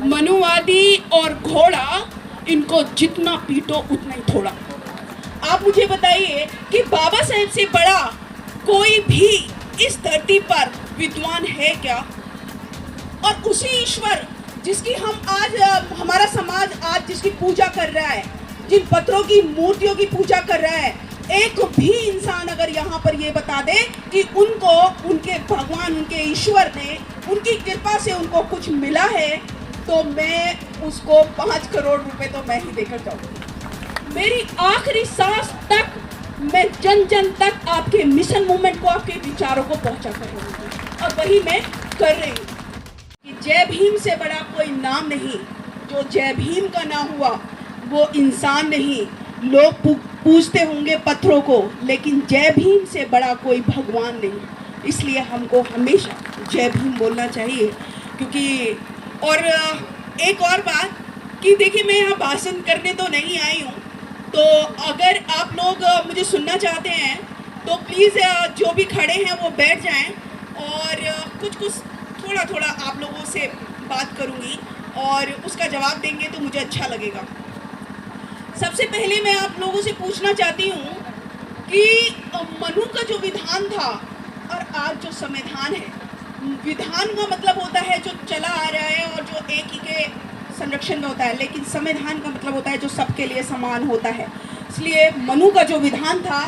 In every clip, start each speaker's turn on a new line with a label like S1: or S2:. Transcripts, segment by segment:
S1: मनुवादी और घोड़ा, इनको जितना पीटो उतना ही थोड़ा। आप मुझे बताइए कि बाबा साहेब से बड़ा कोई भी इस धरती पर विद्वान है क्या? और उसी ईश्वर जिसकी हम आज, हमारा समाज आज जिसकी पूजा कर रहा है, जिन पत्थरों की मूर्तियों की पूजा कर रहा है, एक भी इंसान अगर यहाँ पर ये बता दे कि उनको उनके भगवान, उनके ईश्वर ने, उनकी कृपा से उनको कुछ मिला है, तो मैं उसको 5 करोड़ रुपए तो मैं ही देकर जाऊंगी। मेरी आखिरी सांस तक मैं जन जन तक आपके मिशन मूवमेंट को, आपके विचारों को पहुंचा कर रहूंगी, और वही मैं कर रही हूँ। कि जय भीम से बड़ा कोई नाम नहीं, जो जय भीम का ना हुआ वो इंसान नहीं। लोग पूछते होंगे पत्थरों को, लेकिन जय भीम से बड़ा कोई भगवान नहीं। इसलिए हमको हमेशा जय भीम बोलना चाहिए। क्योंकि और एक और बात कि देखिए, मैं यहाँ भाषण करने तो नहीं आई हूँ, तो अगर आप लोग मुझे सुनना चाहते हैं तो प्लीज़ जो भी खड़े हैं वो बैठ जाएं, और कुछ थोड़ा थोड़ा आप लोगों से बात करूँगी और उसका जवाब देंगे तो मुझे अच्छा लगेगा। सबसे पहले मैं आप लोगों से पूछना चाहती हूँ कि मनु का जो विधान था और आज जो संविधान है, विधान का मतलब होता है जो चला आ रहा है और जो एक ही के संरक्षण में होता है, लेकिन संविधान का मतलब होता है जो सबके लिए समान होता है। इसलिए मनु का जो विधान था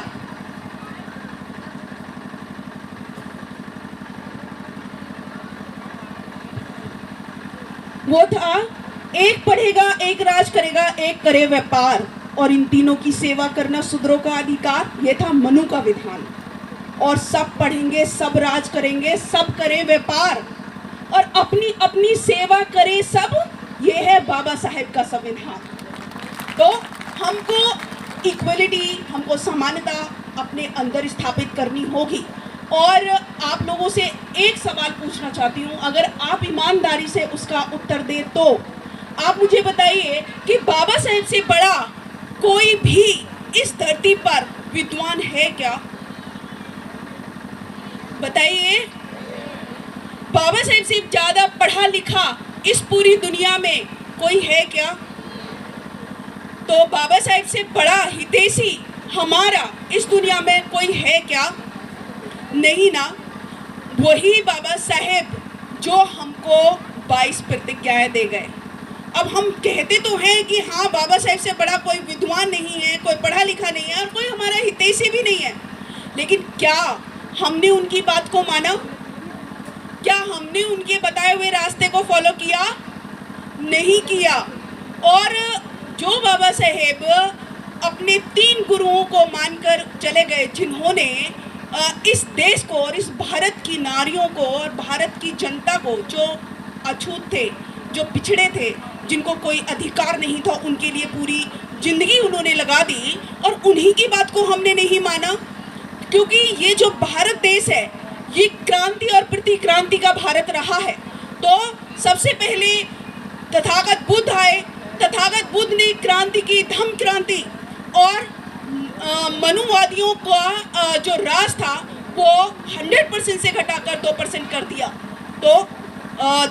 S1: वो था, एक पढ़ेगा एक राज करेगा, एक करे व्यापार, और इन तीनों की सेवा करना शूद्रों का अधिकार। ये था मनु का विधान। और सब पढ़ेंगे, सब राज करेंगे, सब करें व्यापार, और अपनी अपनी सेवा करें सब। ये है बाबा साहेब का संविधान। तो हमको इक्वलिटी, हमको समानता अपने अंदर स्थापित करनी होगी। और आप लोगों से एक सवाल पूछना चाहती हूँ, अगर आप ईमानदारी से उसका उत्तर दें तो आप मुझे बताइए कि बाबा साहेब से बड़ा कोई भी इस धरती पर विद्वान है क्या? बताइए। बाबा साहेब से ज़्यादा पढ़ा लिखा इस पूरी दुनिया में कोई है क्या? तो बाबा साहेब से बड़ा हितैषी हमारा इस दुनिया में कोई है क्या? नहीं ना। वही बाबा साहेब जो हमको 22 प्रतिज्ञाएं दे गए। अब हम कहते तो हैं कि हाँ, बाबा साहेब से बड़ा कोई विद्वान नहीं है, कोई पढ़ा लिखा नहीं है और कोई हमारा हितैषी भी नहीं है, लेकिन क्या हमने उनकी बात को माना? क्या हमने उनके बताए हुए रास्ते को फॉलो किया? नहीं किया। और जो बाबा साहेब अपने 3 गुरुओं को मानकर चले गए, जिन्होंने इस देश को और इस भारत की नारियों को और भारत की जनता को, जो अछूत थे, जो पिछड़े थे, जिनको कोई अधिकार नहीं था, उनके लिए पूरी जिंदगी उन्होंने लगा दी, और उन्हीं की बात को हमने नहीं माना। क्योंकि ये जो भारत देश है, ये क्रांति और प्रतिक्रांति का भारत रहा है। तो सबसे पहले तथागत बुद्ध आए, तथागत बुद्ध ने क्रांति की, धम्म क्रांति, और मनुवादियों का जो राज था वो 100% से घटाकर 2% कर दिया। तो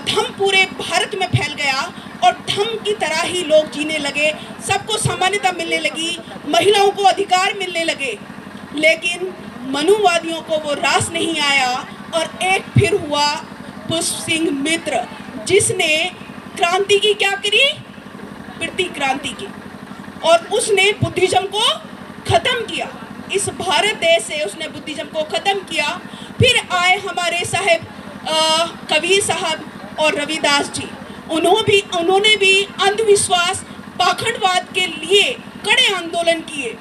S1: धम्म पूरे भारत में फैल गया और धम्म की तरह ही लोग जीने लगे, सबको समानता मिलने लगी, महिलाओं को अधिकार मिलने लगे। लेकिन मनुवादियों को वो रास नहीं आया, और एक फिर हुआ पुष्प सिंह मित्र, जिसने क्रांति की क्या करी? प्रतिक्रांति की, और उसने बुद्धिज्म को खत्म किया। इस भारत देश से उसने बुद्धिज्म को खत्म किया। फिर आए हमारे साहब कबीर साहब और रविदास जी। उन्होंने भी अंधविश्वास, पाखंडवाद के लिए कड़े आंदोलन किए,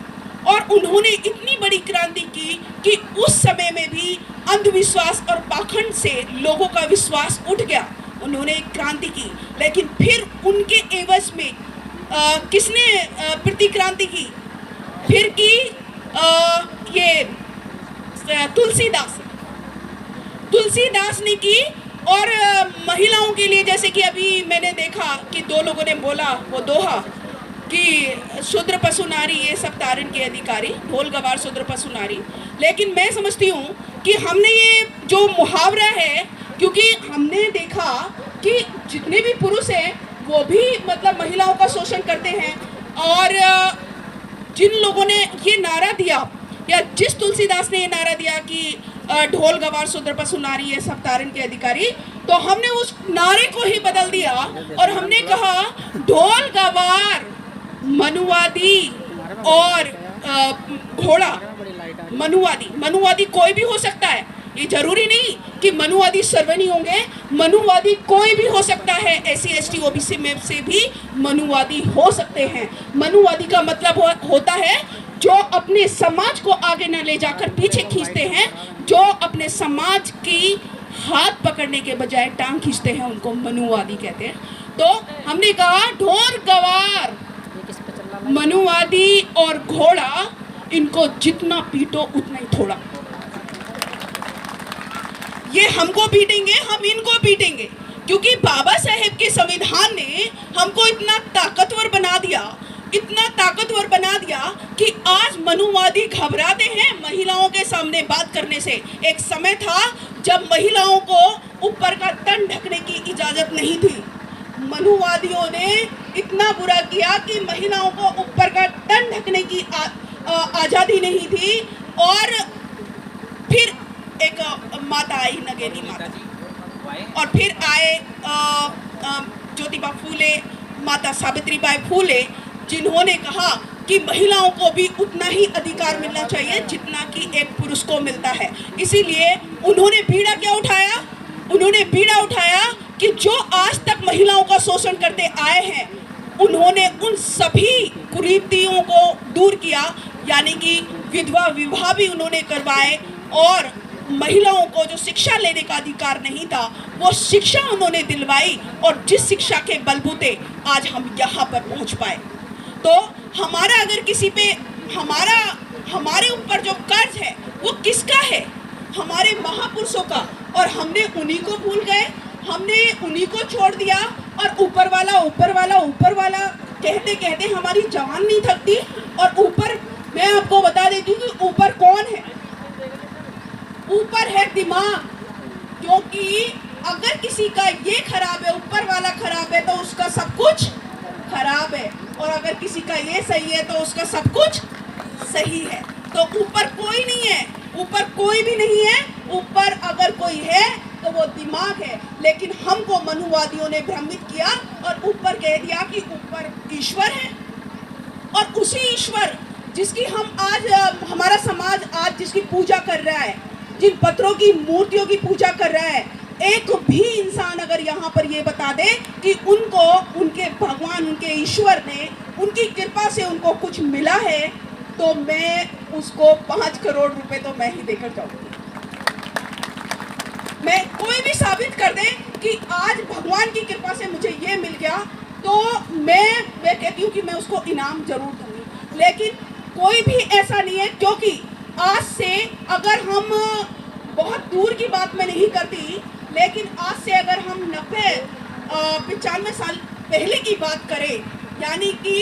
S1: और उन्होंने इतनी बड़ी क्रांति की कि उस समय में भी अंधविश्वास और पाखंड से लोगों का विश्वास उठ गया। उन्होंने एक क्रांति की, लेकिन फिर उनके एवज में किसने प्रतिक्रांति की? फिर की ये तुलसीदास ने की। और महिलाओं के लिए, जैसे कि अभी मैंने देखा कि 2 लोगों ने बोला वो दोहा कि शूद्र पशु नारी ये सब तारण के अधिकारी, ढोल गवार शूद्र पशु नारी। लेकिन मैं समझती हूँ कि हमने ये जो मुहावरा है, क्योंकि हमने देखा कि जितने भी पुरुष हैं वो भी मतलब महिलाओं का शोषण करते हैं। और जिन लोगों ने ये नारा दिया, या जिस तुलसीदास ने ये नारा दिया कि ढोल गवार शूद्र पशु नारी ये सब तारण के अधिकारी, तो हमने उस नारे को ही बदल दिया और हमने कहा ढोल गवार मनुवादी और घोड़ा मनुवादी कोई भी हो सकता है। ये जरूरी नहीं कि मनुवादी सर्वनी होंगे, मनुवादी कोई भी हो सकता है। SC ST OBC में से भी मनुवादी हो सकते हैं। मनुवादी का मतलब होता है जो अपने समाज को आगे न ले जाकर पीछे खींचते हैं, जो अपने समाज की हाथ पकड़ने के बजाय टांग खींचते हैं, उनको मनुवादी कहते हैं। तो हमने कहा ढोल गवार मनुवादी और घोड़ा, इनको जितना पीटो उतना ही थोड़ा। ये हमको पीटेंगे, हम इनको पीटेंगे, क्योंकि बाबा साहेब के संविधान ने हमको इतना ताकतवर बना दिया, इतना ताकतवर बना दिया कि आज मनुवादी घबराते हैं महिलाओं के सामने बात करने से। एक समय था जब महिलाओं को ऊपर का तन ढकने की इजाजत नहीं थी। मनुवादियों ने इतना बुरा किया कि महिलाओं को ऊपर का तन ढकने की आजादी नहीं थी। और फिर एक माता आई, नगेनी माता, और फिर आए ज्योतिबा फूले, माता सावित्रीबाई फूले, जिन्होंने कहा कि महिलाओं को भी उतना ही अधिकार मिलना चाहिए जितना कि एक पुरुष को मिलता है। इसीलिए उन्होंने बीड़ा क्या उठाया? उन्होंने बीड़ा उठाया कि जो आज तक महिलाओं का शोषण करते आए हैं, उन्होंने उन सभी कुरीतियों को दूर किया, यानी कि विधवा विवाह भी उन्होंने करवाए, और महिलाओं को जो शिक्षा लेने का अधिकार नहीं था वो शिक्षा उन्होंने दिलवाई, और जिस शिक्षा के बलबूते आज हम यहाँ पर पहुँच पाए। तो हमारा अगर किसी पे हमारे ऊपर जो कर्ज है वो किसका है? हमारे महापुरुषों का। और हमने उन्हीं को भूल गए, हमने उन्हीं को छोड़ दिया, और ऊपर वाला कहते कहते हमारी जवान नहीं थकती। और ऊपर मैं आपको बता देती हूँ कि ऊपर कौन है? ऊपर है दिमाग, क्योंकि अगर किसी का ये खराब है, ऊपर वाला खराब है, तो उसका सब कुछ खराब है, और अगर किसी का ये सही है तो उसका सब कुछ सही है। तो ऊपर कोई नहीं है, ऊपर कोई भी नहीं है। ऊपर अगर कोई है तो वो दिमाग है। लेकिन हमको मनुवादियों ने भ्रमित किया और ऊपर कह दिया कि ऊपर ईश्वर है, और उसी ईश्वर जिसकी हम आज हमारा समाज आज जिसकी पूजा कर रहा है, जिन पत्थरों की मूर्तियों की पूजा कर रहा है, एक भी इंसान अगर यहाँ पर ये बता दे कि उनको उनके भगवान, उनके ईश्वर ने, उनकी कृपा से उनको कुछ मिला है, तो मैं उसको 5 करोड़ रुपए तो मैं ही देकर जाऊंगी। मैं कोई भी साबित कर दे कि आज भगवान की कृपा से मुझे ये मिल गया, तो मैं कहती हूँ कि मैं उसको इनाम जरूर दूंगी। लेकिन कोई भी ऐसा नहीं है, क्योंकि आज से अगर हम बहुत दूर की बात मैं नहीं करती, लेकिन आज से अगर हम 95 साल पहले की बात करें, यानी कि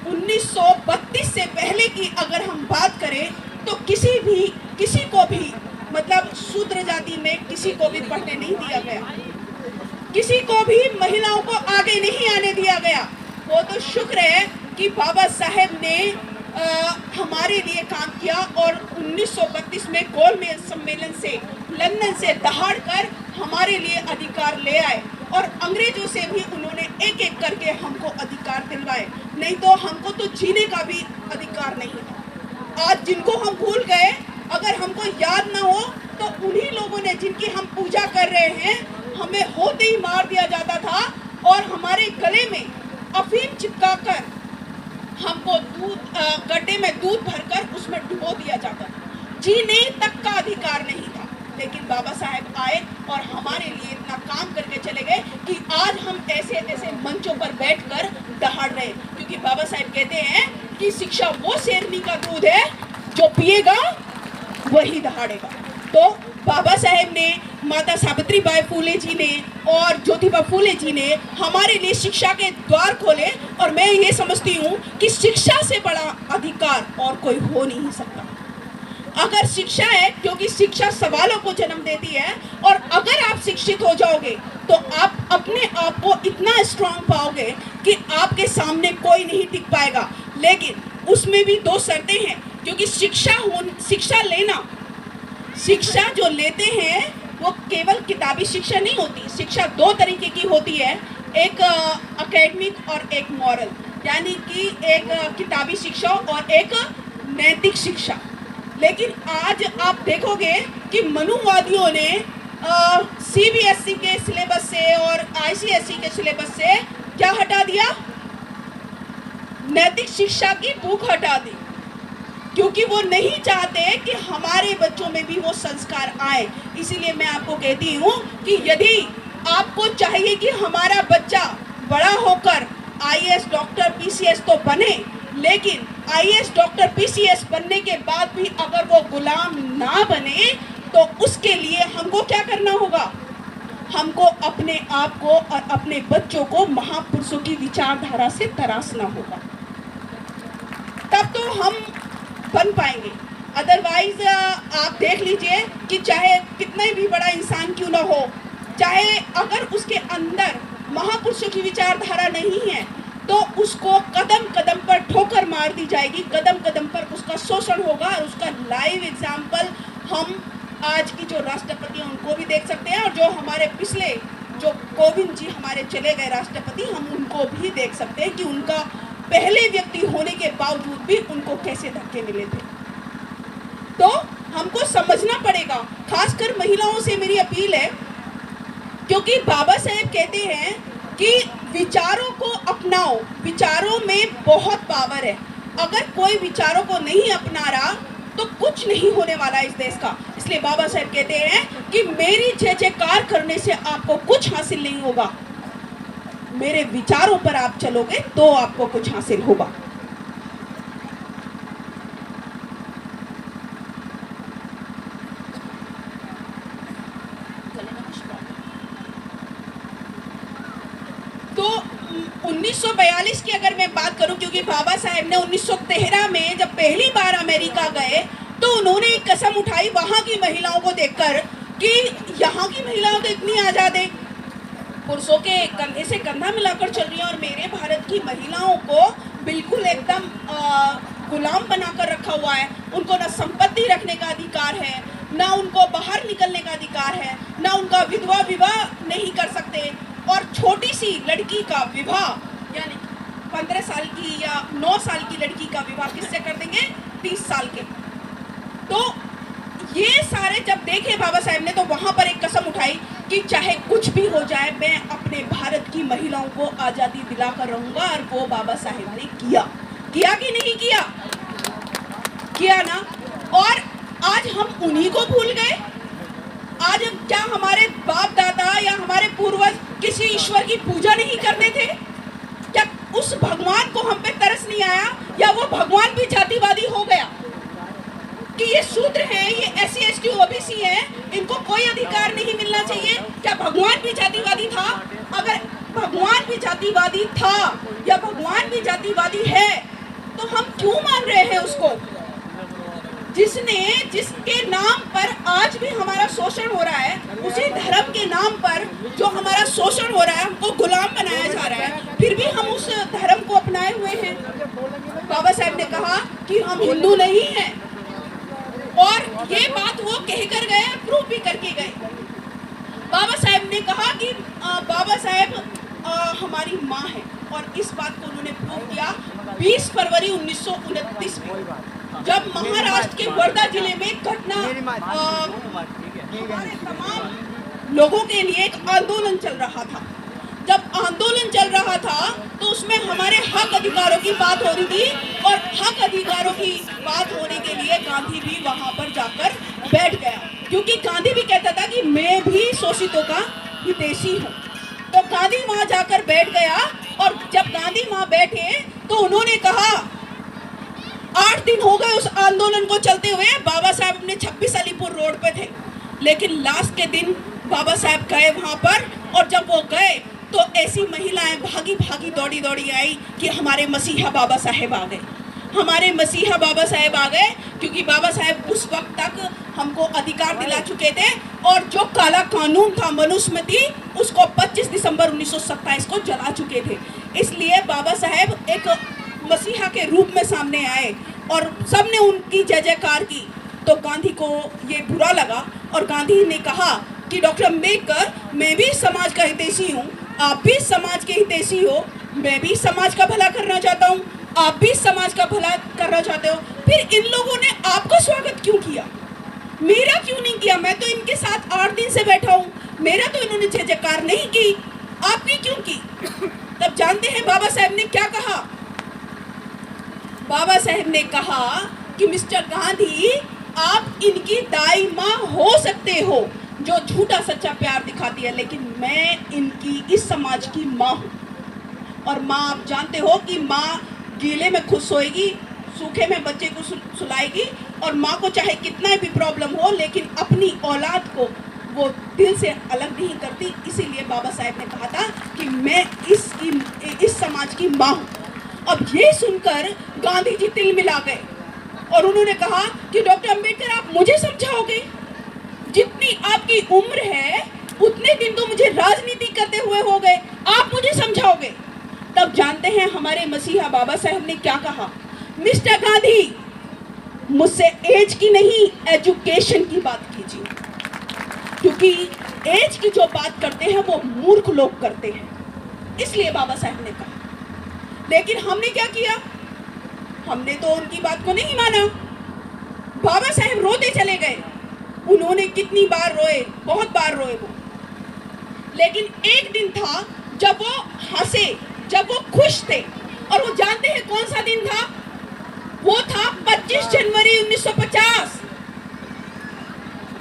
S1: 1932 से पहले की अगर हम बात करें, तो किसी को भी मतलब शूद्र जाति में किसी को भी पढ़ने नहीं दिया गया, किसी को भी महिलाओं को आगे नहीं आने दिया गया। वो तो शुक्र है कि बाबा साहेब ने हमारे लिए काम किया, और 1932 में गोलमेज सम्मेलन से लंदन से दहाड़ कर हमारे लिए अधिकार ले आए, और अंग्रेजों से भी उन्होंने एक एक करके हमको अधिकार दिलवाए। नहीं तो हमको तो जीने का भी अधिकार नहीं था। आज जिनको हम भूल गए, अगर हमको याद ना हो, तो उन्हीं लोगों ने जिनकी हम पूजा कर रहे हैं, हमें होते ही मार दिया जाता था, और हमारे गले में अफीम चिपका कर हमको गड्ढे में दूध भरकर उसमें डुबो दिया जाता था। जीने तक का अधिकार नहीं था। लेकिन बाबा साहेब आए और हमारे लिए इतना काम करके चले गए कि आज हम ऐसे ऐसे मंचों पर बैठकर दहाड़ रहे। क्योंकि बाबा साहेब कहते हैं कि शिक्षा वो शेरनी का दूध है जो पिएगा वही दहाड़ेगा। तो बाबा साहेब ने, माता सावित्रीबाई फूले जी ने और ज्योतिबा फूले जी ने हमारे लिए शिक्षा के द्वार खोले, और मैं ये समझती हूँ कि शिक्षा से बड़ा अधिकार और कोई हो नहीं सकता। अगर शिक्षा है, क्योंकि शिक्षा सवालों को जन्म देती है, और अगर आप शिक्षित हो जाओगे तो आप अपने आप को इतना स्ट्रांग पाओगे कि आपके सामने कोई नहीं टिक पाएगा। लेकिन उसमें भी दो शर्तें हैं, क्योंकि शिक्षा लेना, शिक्षा जो लेते हैं वो केवल किताबी शिक्षा नहीं होती। शिक्षा दो तरीके की होती है, एक एकेडमिक और एक मॉरल, यानी कि एक किताबी शिक्षा और एक नैतिक शिक्षा। लेकिन आज आप देखोगे कि मनुवादियों ने सीबीएसई के सिलेबस से और आईसीएसई के सिलेबस से क्या हटा दिया? नैतिक शिक्षा की बुक हटा दी, क्योंकि वो नहीं चाहते कि हमारे बच्चों में भी वो संस्कार आए। इसीलिए मैं आपको कहती हूँ कि यदि आपको चाहिए कि हमारा बच्चा बड़ा होकर आईएएस, डॉक्टर, पीसीएस तो बने, लेकिन आईएएस, डॉक्टर, पीसीएस बनने के बाद भी अगर वो गुलाम ना बने, तो उसके लिए हमको क्या करना होगा? हमको अपने आप को और अपने बच्चों को महापुरुषों की विचारधारा से तराशना होगा, तब तो हम बन पाएंगे। अदरवाइज आप देख लीजिए कि चाहे कितना भी बड़ा इंसान क्यों ना हो, चाहे अगर उसके अंदर महापुरुषों की विचारधारा नहीं है, तो उसको कदम कदम पर ठोकर मार दी जाएगी, कदम कदम पर उसका शोषण होगा। और उसका लाइव एग्जाम्पल हम आज की जो राष्ट्रपति हैं उनको भी देख सकते हैं, और जो हमारे पिछले जो कोविंद जी हमारे चले गए राष्ट्रपति, हम उनको भी देख सकते हैं कि उनका पहले व्यक्ति होने के बावजूद भी उनको कैसे धक्के मिले थे। तो हमको समझना पड़ेगा, खासकर महिलाओं से मेरी अपील है, क्योंकि बाबा साहेब कहते हैं कि विचारों को अपनाओ, विचारों में बहुत पावर है। अगर कोई विचारों को नहीं अपना रहा तो कुछ नहीं होने वाला इस देश का। इसलिए बाबा साहेब कहते हैं कि मेरी जय जयकार करने से आपको कुछ हासिल नहीं होगा, मेरे विचारों पर आप चलोगे तो आपको कुछ हासिल होगा। तो 1942 की अगर मैं बात करूं, क्योंकि बाबा साहेब ने 1913 में जब पहली बार अमेरिका गए तो उन्होंने एक कसम उठाई वहां की महिलाओं को देखकर कि यहाँ की महिलाओं तो इतनी आज़ाद है, पुरुषों के कंधे से कंधा मिलाकर चल रही है, और मेरे भारत की महिलाओं को बिल्कुल एकदम गुलाम बनाकर रखा हुआ है। उनको ना संपत्ति रखने का अधिकार है, ना उनको बाहर निकलने का अधिकार है, ना उनका विधवा विवाह नहीं कर सकते, और छोटी सी लड़की का विवाह, यानी 15 साल की या 9 साल की लड़की का विवाह किससे कर देंगे? 30 साल के। तो ये सारे जब देखे बाबा साहेब ने, तो वहाँ पर एक कसम उठाई कि चाहे कुछ भी हो जाए, मैं अपने भारत की महिलाओं को आज़ादी दिलाकर रहूँगा। और वो बाबा साहेब ने किया कि नहीं किया? किया ना। और आज हम उन्हीं को भूल गए। आज क्या हमारे बाप दादा या हमारे पूर्वज किसी ईश्वर की पूजा नहीं करते थे? क्या उस भगवान को हम पे तरस नहीं आया? या वो भगवान भी जातिवादी हो गया कि ये शूद्र हैं, ये SC ST OBC हैं, इनको कोई अधिकार नहीं मिलना चाहिए? क्या भगवान भी जातिवादी था? अगर भगवान भी जातिवादी था या भगवान भी जातिवादी है, तो हम क्यों मान रहे हैं उसको, जिसके नाम पर आज भी हमारा शोषण हो रहा है? उसी धर्म के नाम पर जो हमारा शोषण हो रहा है, हमको गुलाम बनाया जा रहा है, फिर भी हम उस धर्म को अपनाए हुए हैं। बाबा साहब ने कहा कि हम हिंदू नहीं हैं, और ये बात वो कहकर गए, प्रूफ भी करके गए। बाबा साहब ने कहा कि बाबा साहब हमारी माँ है, और इस बात को उन्होंने प्रूव किया 20 फरवरी 1929 में, जब महाराष्ट्र के वर्धा जिले में घटना हमारे तमाम लोगों के लिए एक आंदोलन चल रहा था। जब आंदोलन चल रहा था तो उसमें हमारे हक अधिकारों की बात हो रही थी, और हक अधिकारों की बात होने के लिए गांधी भी वहां पर जाकर बैठ गया, क्योंकि गांधी भी कहता था कि मैं भी शोषितों का हितैषी हूँ। तो गांधी वहां जाकर बैठ गया, और जब गांधी वहां बैठे तो उन्होंने कहा, 8 दिन हो गए उस आंदोलन को चलते हुए, बाबा साहब अपने 26 अलीपुर रोड पे थे, लेकिन लास्ट के दिन बाबा साहब गए वहां पर, और जब वो गए तो ऐसी महिलाएं भागी भागी दौड़ी दौड़ी आई कि हमारे मसीहा बाबा साहेब आ गए। हमारे मसीहा बाबा साहेब आ गए, क्योंकि बाबा साहेब उस वक्त तक हमको अधिकार दिला चुके थे और जो काला कानून था मनुस्मृति उसको 25 दिसंबर 1927 को जला चुके थे। इसलिए बाबा साहेब एक मसीहा के रूप में सामने आए और सबने उनकी जय जयकार की। तो गांधी को ये बुरा लगा और गांधी ने कहा कि डॉक्टर अम्बेडकर, मैं भी समाज का हितैषी हूँ, आप भी समाज के हितैषी हो, मैं भी समाज का भला करना चाहता हूँ, आप भी समाज का भला करना चाहते हो, फिर इन लोगों ने आपका स्वागत क्यों किया, मेरा क्यों नहीं किया? मैं तो इनके साथ 8 दिन से बैठा हूँ, मेरा तो इन्होंने जय जयकार नहीं की, आपकी क्यों की? तब जानते हैं बाबा साहेब ने क्या कहा? बाबा साहेब ने कहा कि मिस्टर गांधी, आप इनकी दाई माँ हो सकते हो जो झूठा सच्चा प्यार दिखाती है, लेकिन मैं इनकी इस समाज की माँ हूँ। और माँ, आप जानते हो कि माँ गीले में खुश सोएगी, सूखे में बच्चे को सुलाएगी, और माँ को चाहे कितना भी प्रॉब्लम हो लेकिन अपनी औलाद को वो दिल से अलग नहीं करती। इसीलिए बाबा साहेब ने कहा था कि मैं इस समाज की माँ हूँ। अब ये सुनकर गांधी जी तिल मिला गए और उन्होंने कहा कि डॉक्टर अम्बेडकर, आप मुझे समझाओगे? जितनी आपकी उम्र है उतने दिन तो मुझे राजनीति करते हुए हो गए, आप मुझे समझाओगे? तब जानते हैं हमारे मसीहा बाबा साहब ने क्या कहा? मिस्टर गांधी, मुझसे एज की नहीं एजुकेशन की बात कीजिए, क्योंकि एज की जो बात करते हैं वो मूर्ख लोग करते हैं। इसलिए बाबा साहब ने कहा। लेकिन हमने क्या किया? हमने तो उनकी बात को नहीं माना। बाबा साहब रोते चले गए। उन्होंने कितनी बार रोए, बहुत बार रोए वो। लेकिन एक दिन था जब वो हंसे, जब वो खुश थे, और वो जानते हैं कौन सा दिन था? वो था 25 जनवरी 1950।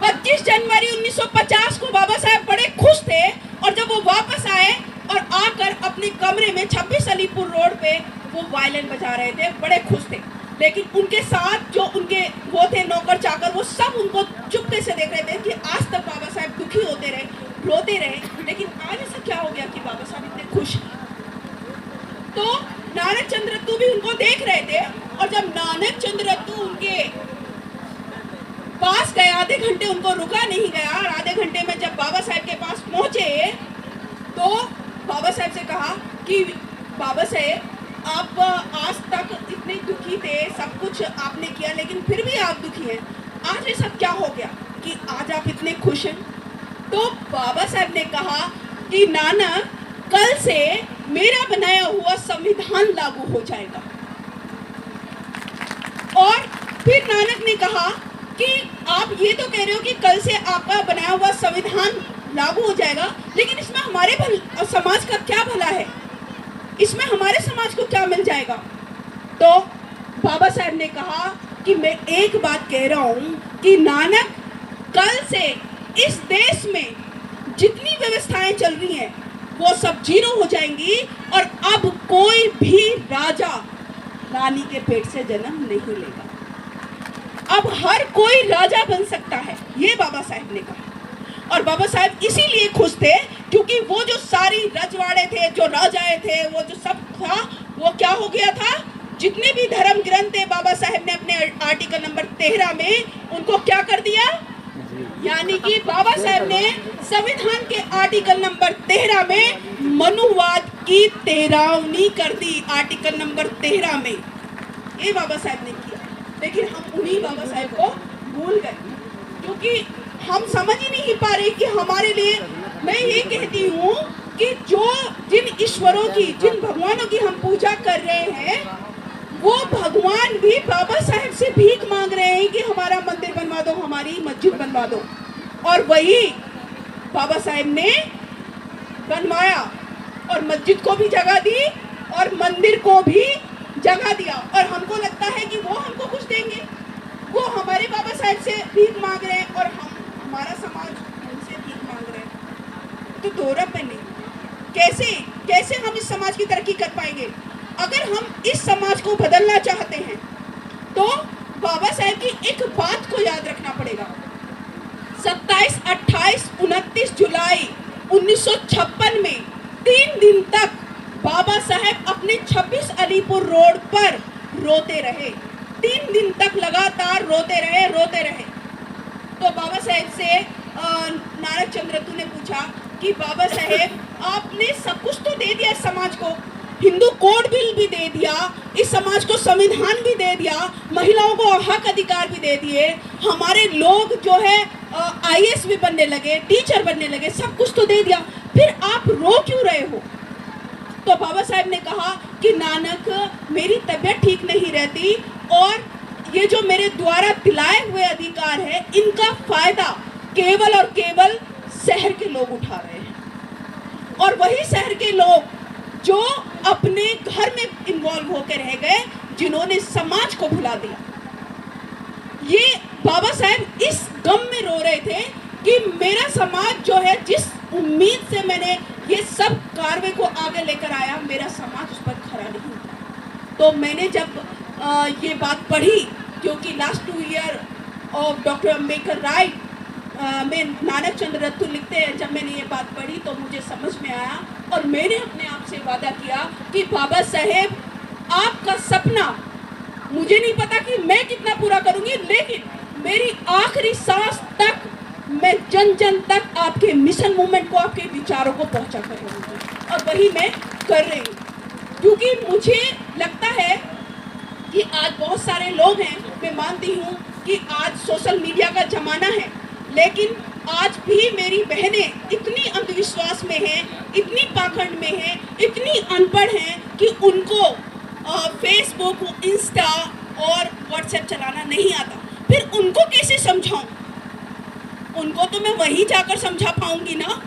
S1: 25 जनवरी 1950 को बाबा साहब बड़े खुश थे, और जब वो वापस आए और आकर अपने कमरे में 26 अलीपुर रोड पे वो वायलिन बजा रहे थे, बड़े खुश थे। लेकिन उनके साथ जो उनके वो थे नौकर चाकर, वो सब उनको चुपके से देख रहे थे कि आज तक बाबा साहब दुखी होते रहे, रोते रहे, लेकिन आज ऐसा क्या हो गया कि बाबा साहब इतने खुश हैं? तो नानक चंद्रत्तू भी उनको देख रहे थे, और जब नानक चंद्रत्तू उनके पास गए, आधे घंटे उनको रुका नहीं गया, और आधे घंटे में जब बाबा साहब के पास पहुंचे तो बाबा साहब से कहा कि बाबा साहब, आप आज तक इतने दुखी थे, सब कुछ आपने किया, लेकिन फिर भी आप दुखी हैं। आज ऐसा क्या हो गया कि आज आप इतने खुश हैं? तो बाबा साहब ने कहा कि नानक, कल से मेरा बनाया हुआ संविधान लागू हो जाएगा। और फिर नानक ने कहा कि आप ये तो कह रहे हो कि कल से आपका बनाया हुआ संविधान लागू हो जाएगा, लेकिन इसमें हमारे समाज का क्या भला है? इसमें हमारे समाज को क्या मिल जाएगा? तो बाबा साहब ने कहा कि मैं एक बात कह रहा हूं कि नानक, कल से इस देश में जितनी व्यवस्थाएं चल रही हैं वो सब जीरो हो जाएंगी, और अब कोई भी राजा रानी के पेट से जन्म नहीं लेगा। अब हर कोई राजा बन सकता है, ये बाबा साहब ने कहा। और बाबा साहब इसीलिए खुश थे क्योंकि वो जो सारी रजवाड़े थे, जो राजाएं थे, वो जो सब था, वो क्या हो गया था? जितने भी धर्म ग्रंथ थे, बाबा साहब ने अपने आर्टिकल नंबर 13 में उनको क्या कर दिया? यानी कि बाबा साहब ने संविधान के आर्टिकल नंबर 13 में मनुवाद की तेरावनी कर दी। आर्टिकल नंबर 13 में ये बाबा साहब ने किया, लेकिन हम उन्हीं बाबा साहब को भूल गए, क्योंकि हम समझ ही नहीं पा रहे कि हमारे लिए, मैं ये कहती हूँ कि जिन ईश्वरों की, जिन भगवानों की हम पूजा कर रहे हैं, वो भगवान भी बाबा साहब से भीख मांग रहे हैं कि हमारा मंदिर बनवा दो, हमारी मस्जिद बनवा दो। और वही बाबा साहब ने बनवाया, और मस्जिद को भी जगह दी और मंदिर को भी जगह दिया। और हमको लगता है कि वो हमको कुछ देंगे, वो हमारे बाबा साहब से भीख मांग रहे हैं और हमारा समाज उनसे भीख मांग रहे हैं। तो दोहरा पे नहीं, कैसे हम इस समाज की तरक्की कर पाएंगे? अगर हम इस समाज को बदलना चाहते हैं तो बाबा साहब की एक बात को याद रखना पड़ेगा। 27, 28, 29 जुलाई 1956 में 3 दिन तक बाबा साहब अपने 26 अलीपुर रोड पर रोते रहे, 3 दिन तक लगातार रोते रहे। तो बाबा साहेब से नानक चंद्रतु ने पूछा कि बाबा साहेब, आपने सब कुछ तो दे दिया समाज को, हिंदू कोड बिल भी दे दिया, इस समाज को संविधान भी दे दिया, महिलाओं को हक अधिकार भी दे दिए, हमारे लोग जो है IAS भी बनने लगे, टीचर बनने लगे, सब कुछ तो दे दिया, फिर आप रो क्यों रहे हो? तो बाबा साहेब ने कहा कि नानक, मेरी तबीयत ठीक नहीं रहती और ये जो मेरे द्वारा दिलाए हुए अधिकार है, इनका फायदा केवल और केवल शहर के लोग उठा रहे हैं, और वही शहर के लोग जो अपने घर में इन्वॉल्व होकर रह गए, जिन्होंने समाज को भुला दिया। ये बाबा साहेब इस गम में रो रहे थे कि मेरा समाज जो है, जिस उम्मीद से मैंने ये सब कार्य को आगे लेकर आया, मेरा समाज उस पर खरा नहीं उतरा। तो मैंने जब ये बात पढ़ी, क्योंकि last 2 year of doctor Ambedkar right में नानक चंद्रतु लिखते हैं, जब मैंने ये बात पढ़ी तो मुझे समझ में आया और मैंने अपने आप से वादा किया कि बाबा साहेब, आपका सपना मुझे नहीं पता कि मैं कितना पूरा करूंगी, लेकिन मेरी आखिरी सांस तक मैं जन जन तक आपके मिशन मूवमेंट को, आपके विचारों को पहुंचा कर रहूंगी, और वही मैं कर रही हूँ। क्योंकि मुझे लगता है कि आज बहुत सारे लोग हैं, मैं मानती हूँ कि आज सोशल मीडिया का ज़माना है, लेकिन आज भी मेरी बहनें इतनी अंधविश्वास में हैं, इतनी पाखंड में हैं, इतनी अनपढ़ हैं कि उनको फेसबुक, इंस्टा और व्हाट्सएप चलाना नहीं आता। फिर उनको कैसे समझाऊं? उनको तो मैं वहीं जाकर समझा पाऊंगी ना।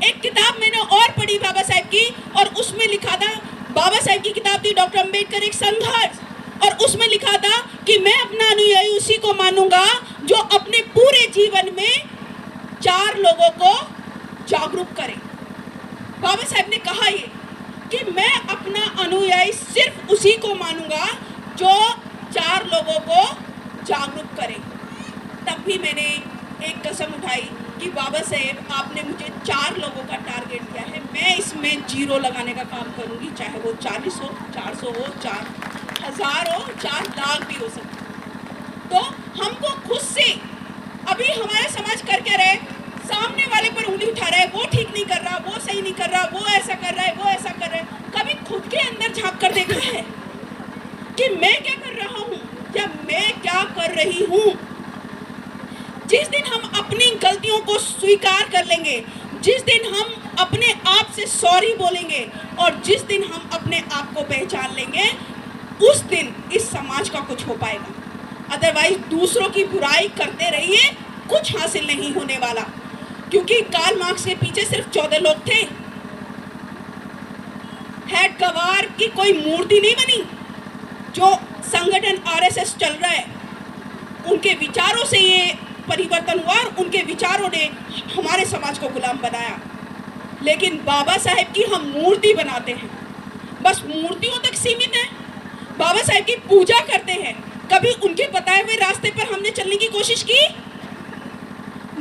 S1: एक किताब मैंने और पढ़ी बाबा साहेब की, और उसमें लिखा था, बाबा साहेब की किताब थी डॉक्टर अम्बेडकर एक संघर्ष, और उसमें लिखा था कि मैं अपना अनुयायी उसी को मानूंगा जो अपने पूरे जीवन में 4 लोगों को जागरूक करे। बाबा साहेब ने कहा ये कि मैं अपना अनुयायी सिर्फ उसी को मानूंगा जो 4 लोगों को जागरूक करे। तब भी मैंने एक कसम उठाई कि बाबा साहेब, आपने मुझे 4 लोगों का टारगेट दिया है, मैं इसमें 0 लगाने का काम करूंगी, चाहे वो 40 हो, 400 हो, 4000 हो, 4 लाख भी हो सकते। तो हमको खुद से, अभी हमारा समाज कर क्या रहे, सामने वाले पर उंगली उठा रहा है, वो ठीक नहीं कर रहा, वो सही नहीं कर रहा, वो ऐसा कर रहा है, वो ऐसा कर रहा है। कभी खुद के अंदर झांक कर देखा है कि मैं क्या कर रहा हूँ या मैं क्या कर रही हूँ? जिस दिन हम अपनी गलतियों को स्वीकार कर लेंगे, जिस दिन हम अपने आप से सॉरी बोलेंगे, और जिस दिन हम अपने आप को पहचान लेंगे, उस दिन इस समाज का कुछ हो पाएगा। अदरवाइज दूसरों की बुराई करते रहिए, कुछ हासिल नहीं होने वाला। क्योंकि कार्ल मार्क्स के पीछे सिर्फ 14 लोग थे। हेड गवार की कोई मूर्ति नहीं बनी। जो संगठन RSS चल रहा है, उनके विचारों से ये परिवर्तन हुआ, और उनके विचारों ने हमारे समाज को गुलाम बनाया। लेकिन बाबा साहेब की हम मूर्ति बनाते हैं, बस मूर्तियों तक सीमित है। बाबा साहेब की पूजा करते हैं, कभी उनके बताए हुए रास्ते पर हमने चलने की कोशिश की?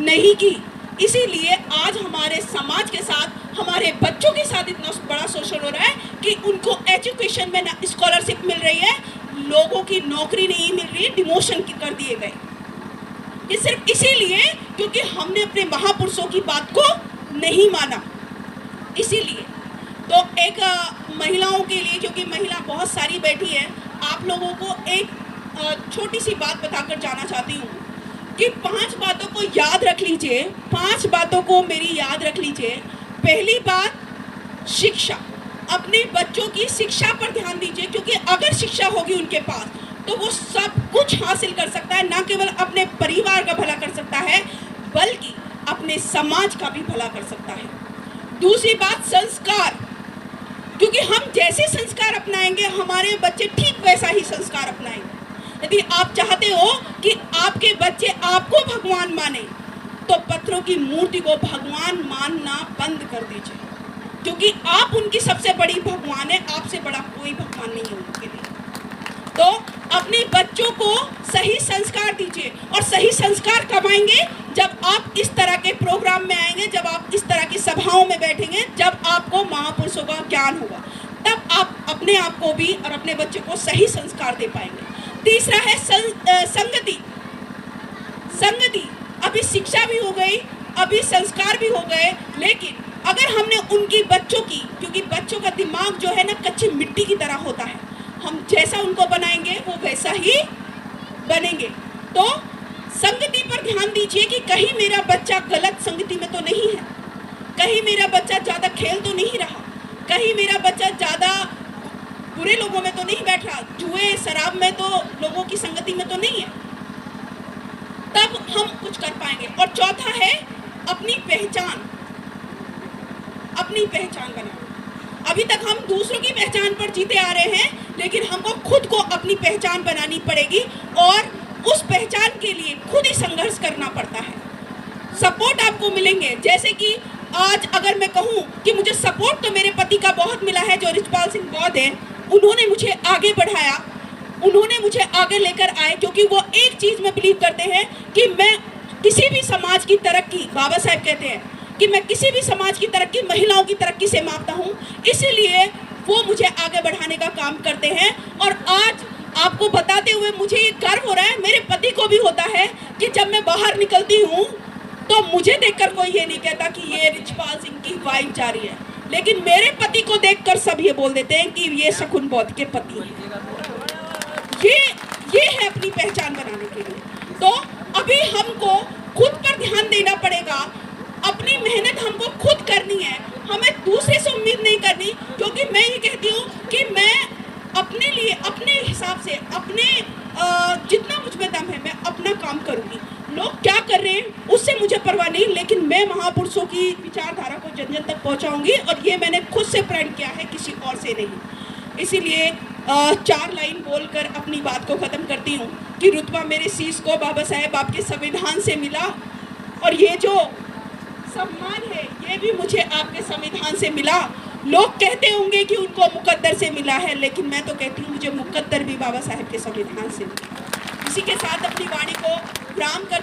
S1: नहीं की। इसीलिए आज हमारे समाज के साथ, हमारे बच्चों के साथ इतना बड़ा शोषण हो रहा है कि उनको एजुकेशन में स्कॉलरशिप मिल रही है, लोगों की नौकरी नहीं मिल रही है, डिमोशन कर दिए गए। ये सिर्फ इसीलिए क्योंकि हमने अपने महापुरुषों की बात को नहीं माना। इसीलिए तो एक महिलाओं के लिए, क्योंकि महिला बहुत सारी बैठी है, आप लोगों को एक छोटी सी बात बताकर जाना चाहती हूँ कि 5 बातों को याद रख लीजिए, 5 बातों को मेरी याद रख लीजिए। पहली बात, शिक्षा। अपने बच्चों की शिक्षा पर ध्यान दीजिए, क्योंकि अगर शिक्षा होगी उनके पास तो वो सब कुछ हासिल कर सकता है। ना केवल अपने परिवार का भला कर सकता है, बल्कि अपने समाज का भी भला कर सकता है। दूसरी बात, संस्कार। क्योंकि हम जैसे संस्कार अपनाएंगे, हमारे बच्चे ठीक वैसा ही संस्कार अपनाएंगे। यदि आप चाहते हो कि आपके बच्चे आपको भगवान माने, तो पत्थरों की मूर्ति को भगवान मानना बंद कर दीजिए, क्योंकि आप उनकी सबसे बड़ी भगवान है। आपसे बड़ा कोई भगवान नहीं है उनके लिए। तो अपने बच्चों को सही संस्कार दीजिए, और सही संस्कार कब आएंगे? जब आप इस तरह के प्रोग्राम में आएंगे, जब आप इस तरह की सभाओं में बैठेंगे, जब आपको महापुरुषों का ज्ञान होगा। तब आप अपने आप को भी और अपने बच्चे को सही संस्कार दे पाएंगे। तीसरा है संगति। संगति, अभी शिक्षा भी हो गई, अभी संस्कार भी हो गए, लेकिन अगर हमने उनकी बच्चों की, क्योंकि बच्चों का दिमाग जो है ना कच्ची मिट्टी की तरह होता है, हम जैसा उनको बनाएंगे वो वैसा ही बनेंगे। तो संगति पर ध्यान दीजिए कि कहीं मेरा बच्चा गलत संगति में तो नहीं है, कहीं मेरा बच्चा ज़्यादा खेल तो नहीं रहा, कहीं मेरा बच्चा ज़्यादा बुरे लोगों में तो नहीं बैठ रहा, जुए शराब में तो लोगों की संगति में तो नहीं है, तब हम कुछ कर पाएंगे। और चौथा है अपनी पहचान। अपनी पहचान बनाना। अभी तक हम दूसरों की पहचान पर जीते आ रहे हैं, लेकिन हमको खुद को अपनी पहचान बनानी पड़ेगी और उस पहचान के लिए खुद ही संघर्ष करना पड़ता है। सपोर्ट आपको मिलेंगे, जैसे कि आज अगर मैं कहूँ कि मुझे सपोर्ट तो मेरे पति का बहुत मिला है, जो रिचपाल सिंह बौद्ध है, उन्होंने मुझे आगे बढ़ाया, उन्होंने मुझे आगे लेकर आए, क्योंकि वो एक चीज़ में बिलीव करते हैं कि मैं किसी भी समाज की तरक्की, बाबा साहेब कहते हैं कि मैं किसी भी समाज की तरक्की महिलाओं की तरक्की से मापता हूँ, इसीलिए वो मुझे आगे बढ़ाने का काम करते हैं। और आज आपको बताते हुए मुझे ये गर्व हो रहा है, मेरे पति को भी होता है कि जब मैं बाहर निकलती हूँ तो मुझे देखकर कोई ये नहीं कहता कि ये रिचपाल सिंह की वाइफ जा रही है, लेकिन मेरे पति को देखकर सब ये बोल देते हैं कि ये शकुन बौद्ध के पति हैं। ये है अपनी पहचान बनाने के लिए। तो अभी हमको खुद पर ध्यान देना पड़ेगा, अपनी मेहनत हमको खुद करनी है, हमें दूसरे से उम्मीद नहीं करनी, क्योंकि मैं ये कहती हूँ कि मैं अपने लिए, अपने हिसाब से, अपने जितना मुझ में दम है मैं अपना काम करूँगी। लोग क्या कर रहे हैं उससे मुझे परवाह नहीं, लेकिन मैं महापुरुषों की विचारधारा को जन जन तक पहुँचाऊँगी, और ये मैंने खुद से प्रण किया है, किसी और से नहीं। इसीलिए 4 लाइन बोलकर अपनी बात को ख़त्म करती हूँ कि रुतबा मेरे शीश को बाबा साहेब आपके संविधान से मिला, और ये जो सम्मान है ये भी मुझे आपके संविधान से मिला। लोग कहते होंगे कि उनको मुकद्दर से मिला है, लेकिन मैं तो कहती हूँ मुझे मुकद्दर भी बाबा साहेब के संविधान से मिला। इसी के साथ अपनी वाणी को विराम कर